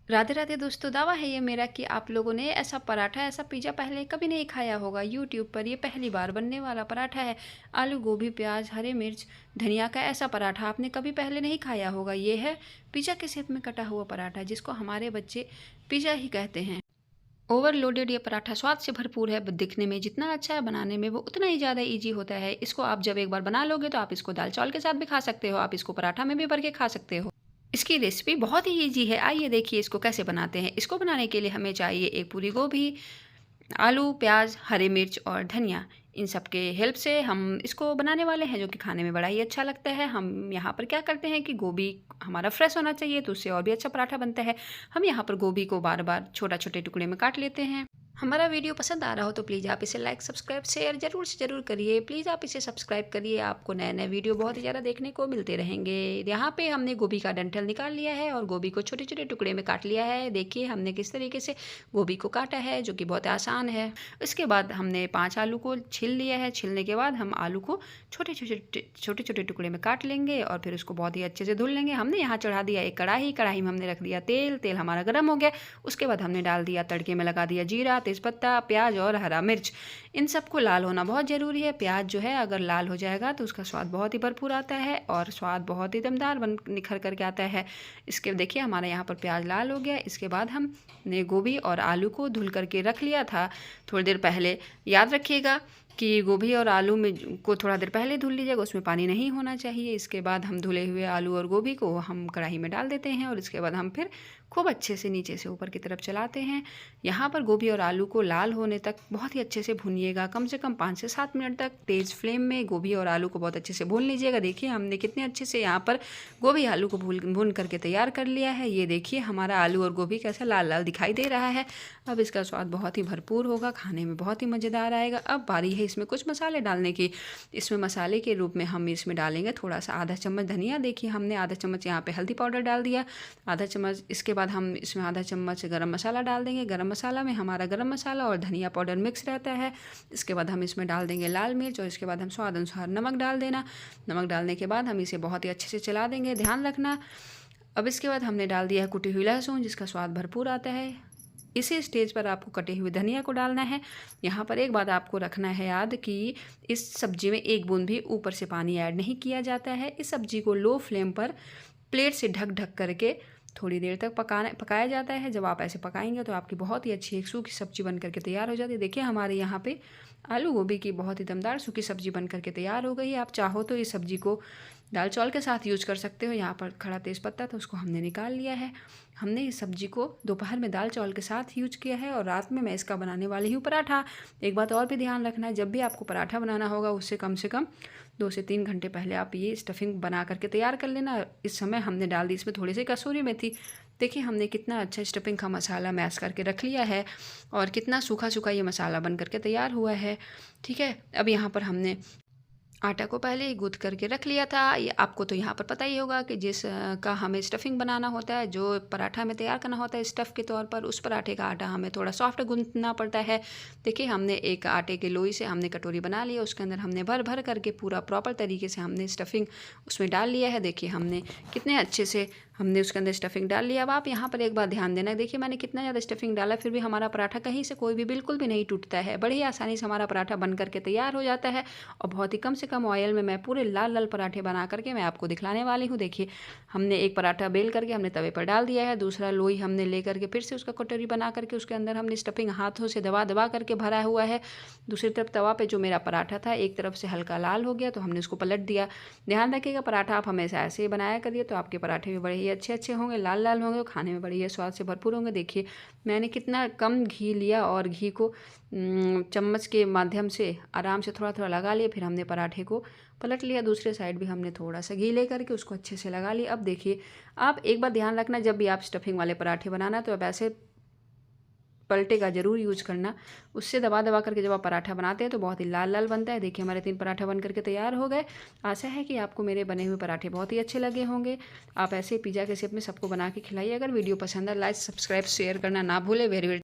राधे राधे दोस्तों, दावा है ये मेरा कि आप लोगों ने ऐसा पराठा, ऐसा पिज़्ज़ा पहले कभी नहीं खाया होगा। यूट्यूब पर ये पहली बार बनने वाला पराठा है। आलू, गोभी, प्याज, हरी मिर्च, धनिया का ऐसा पराठा आपने कभी पहले नहीं खाया होगा। ये है पिज़्ज़ा के शेप में कटा हुआ पराठा, जिसको हमारे बच्चे पिज़्ज़ा ही कहते हैं। ओवरलोडेड ये पराठा स्वाद से भरपूर है। दिखने में जितना अच्छा है, बनाने में वो उतना ही ज़्यादा ईजी होता है। इसको आप जब एक बार बना लोगे तो आप इसको दाल चावल के साथ भी खा सकते हो। आप इसको पराठा में भी भर के खा सकते हो। इसकी रेसिपी बहुत ही ईजी है। आइए देखिए इसको कैसे बनाते हैं। इसको बनाने के लिए हमें चाहिए एक पूरी गोभी, आलू, प्याज, हरी मिर्च और धनिया। इन सब के हेल्प से हम इसको बनाने वाले हैं, जो कि खाने में बड़ा ही अच्छा लगता है। हम यहाँ पर क्या करते हैं कि गोभी हमारा फ्रेश होना चाहिए, तो उससे और भी अच्छा पराठा बनता है। हम यहाँ पर गोभी को बार बार छोटा छोटे टुकड़े में काट लेते हैं। हमारा वीडियो पसंद आ रहा हो तो प्लीज़ आप इसे लाइक, सब्सक्राइब, शेयर ज़रूर से ज़रूर करिए। प्लीज़ आप इसे सब्सक्राइब करिए, आपको नए नए वीडियो बहुत ही ज़्यादा देखने को मिलते रहेंगे। यहाँ पे हमने गोभी का डंठल निकाल लिया है और गोभी को छोटे छोटे टुकड़े में काट लिया है। देखिए हमने किस तरीके से गोभी को काटा है, जो कि बहुत आसान है। इसके बाद हमने 5 आलू को छील लिया है। छीलने के बाद हम आलू को छोटे छोटे टुकड़े में काट लेंगे और फिर उसको बहुत ही अच्छे से धुल लेंगे। हमने यहाँ चढ़ा दिया एक कढ़ाई। कढ़ाई में हमने रख दिया तेल। तेल हमारा गर्म हो गया। उसके बाद हमने डाल दिया तड़के में, लगा दिया जीरा, तेज़पत्ता, प्याज और हरा मिर्च। इन सबको लाल होना बहुत ज़रूरी है। प्याज जो है अगर लाल हो जाएगा तो उसका स्वाद बहुत ही भरपूर आता है और स्वाद बहुत ही दमदार बन निखर करके आता है। इसके देखिए हमारा यहाँ पर प्याज लाल हो गया। इसके बाद हमने गोभी और आलू को धुल करके रख लिया था थोड़ी देर पहले। याद रखिएगा कि गोभी और आलू में को थोड़ा देर पहले धुल लीजिएगा, उसमें पानी नहीं होना चाहिए। इसके बाद हम धुले हुए आलू और गोभी को हम कढ़ाई में डाल देते हैं और इसके बाद हम फिर खूब अच्छे से नीचे से ऊपर की तरफ चलाते हैं। यहाँ पर गोभी और आलू को लाल होने तक बहुत ही अच्छे से भूनिएगा, कम से कम 5 से 7 मिनट तक तेज़ फ्लेम में गोभी और आलू को बहुत अच्छे से भून लीजिएगा। देखिए हमने कितने अच्छे से यहाँ पर गोभी आलू को भून करके तैयार कर लिया है। ये देखिए हमारा आलू और गोभी कैसा लाल लाल दिखाई दे रहा है। अब इसका स्वाद बहुत ही भरपूर होगा, खाने में बहुत ही मज़ेदार आएगा। अब बारी है इसमें कुछ मसाले डालने की। इसमें मसाले के रूप में हम इसमें डालेंगे थोड़ा सा आधा चम्मच धनिया। देखिए हमने आधा चम्मच यहाँ पे हल्दी पाउडर डाल दिया, आधा चम्मच। इसके बाद हम इसमें आधा चम्मच गरम मसाला डाल देंगे। गरम मसाला में हमारा गरम मसाला और धनिया पाउडर मिक्स रहता है। इसके बाद हम इसमें डाल देंगे लाल मिर्च और इसके बाद हम स्वाद अनुसार नमक डाल देना। नमक डालने के बाद हम इसे बहुत ही अच्छे से चला देंगे, ध्यान रखना। अब इसके बाद हमने डाल दिया है कुटी हुई लहसुन, जिसका स्वाद भरपूर आता है। इसी स्टेज पर आपको कटे हुए धनिया को डालना है। यहाँ पर एक बात आपको रखना है याद कि इस सब्जी में एक बूंद भी ऊपर से पानी ऐड नहीं किया जाता है। इस सब्जी को लो फ्लेम पर प्लेट से ढक ढक करके थोड़ी देर तक पकाया जाता है। जब आप ऐसे पकाएंगे तो आपकी बहुत ही अच्छी एक सूखी सब्जी बन करके तैयार हो जाती है। देखिए हमारे यहाँ पे आलू गोभी की बहुत ही दमदार सूखी सब्जी बन करके तैयार हो गई है। आप चाहो तो इस सब्जी को दाल चावल के साथ यूज कर सकते हो। यहाँ पर खड़ा तेज़पत्ता तो उसको हमने निकाल लिया है। हमने इस सब्जी को दोपहर में दाल चावल के साथ यूज किया है और रात में मैं इसका बनाने वाली हूँ पराठा। एक बात और भी ध्यान रखना है, जब भी आपको पराठा बनाना होगा उससे कम से कम 2 से 3 घंटे पहले आप ये स्टफिंग बना करके तैयार कर लेना। इस समय हमने डाल दी इसमें थोड़ी सी कसूरी मेथी। देखिए हमने कितना अच्छा स्टफिंग का मसाला मैश करके रख लिया है और कितना सूखा सूखा ये मसाला बन करके तैयार हुआ है। ठीक है, अब यहाँ पर हमने आटा को पहले ही गूँथ करके रख लिया था। ये आपको तो यहाँ पर पता ही होगा कि जिस का हमें स्टफिंग बनाना होता है, जो पराठा हमें तैयार करना होता है स्टफ़ के तौर पर, उस पराठे का आटा हमें थोड़ा सॉफ्ट गूँथना पड़ता है। देखिए हमने एक आटे के लोई से हमने कटोरी बना ली है, उसके अंदर हमने भर भर करके पूरा प्रॉपर तरीके से हमने स्टफिंग उसमें डाल लिया है। देखिए हमने कितने अच्छे से हमने उसके अंदर स्टफिंग डाल लिया। अब आप यहाँ पर एक बार ध्यान देना, देखिए मैंने कितना ज़्यादा स्टफिंग डाला, फिर भी हमारा पराठा कहीं से कोई भी बिल्कुल भी नहीं टूटता है। बड़ी ही आसानी से हमारा पराठा बन करके तैयार हो जाता है और बहुत ही कम से कम ऑयल में मैं पूरे लाल लाल पराठे बना करके मैं आपको दिखलाने वाली हूँ। देखिए हमने एक पराठा बेल करके हमने तवे पर डाल दिया है, दूसरा लोई हमने ले करके फिर से उसका कटोरी बना करके उसके अंदर हमने स्टफिंग हाथों से दबा दबा करके भरा हुआ है। दूसरी तरफ तवा पे जो मेरा पराठा था एक तरफ से हल्का लाल हो गया तो हमने उसको पलट दिया। ध्यान रखिएगा पराठा आप हमेशा ऐसे ही बनाया करिए, तो आपके पराठे भी बड़े ही अच्छे अच्छे होंगे, लाल लाल होंगे, खाने में बड़े ही स्वाद से भरपूर होंगे। देखिए मैंने कितना कम घी लिया और घी को चम्मच के माध्यम से आराम से थोड़ा थोड़ा लगा लिया। फिर हमने पराठे को पलट लिया, दूसरे साइड भी हमने थोड़ा सा घी ले करके उसको अच्छे से लगा लिया। अब देखिए आप एक बार ध्यान रखना, जब भी आप स्टफिंग वाले पराठे बनाना तो अब ऐसे पलटे का ज़रूर यूज करना। उससे दबा दबा करके जब आप पराठा बनाते हैं तो बहुत ही लाल लाल बनता है। देखिए हमारे 3 पराठा बन करके तैयार हो गए। आशा है कि आपको मेरे बने हुए पराठे बहुत ही अच्छे लगे होंगे। आप ऐसे पिज़्ज़ा के शेप में सबको बना के खिलाइए। अगर वीडियो पसंद है लाइक, सब्सक्राइब, शेयर करना ना भूलें। Very very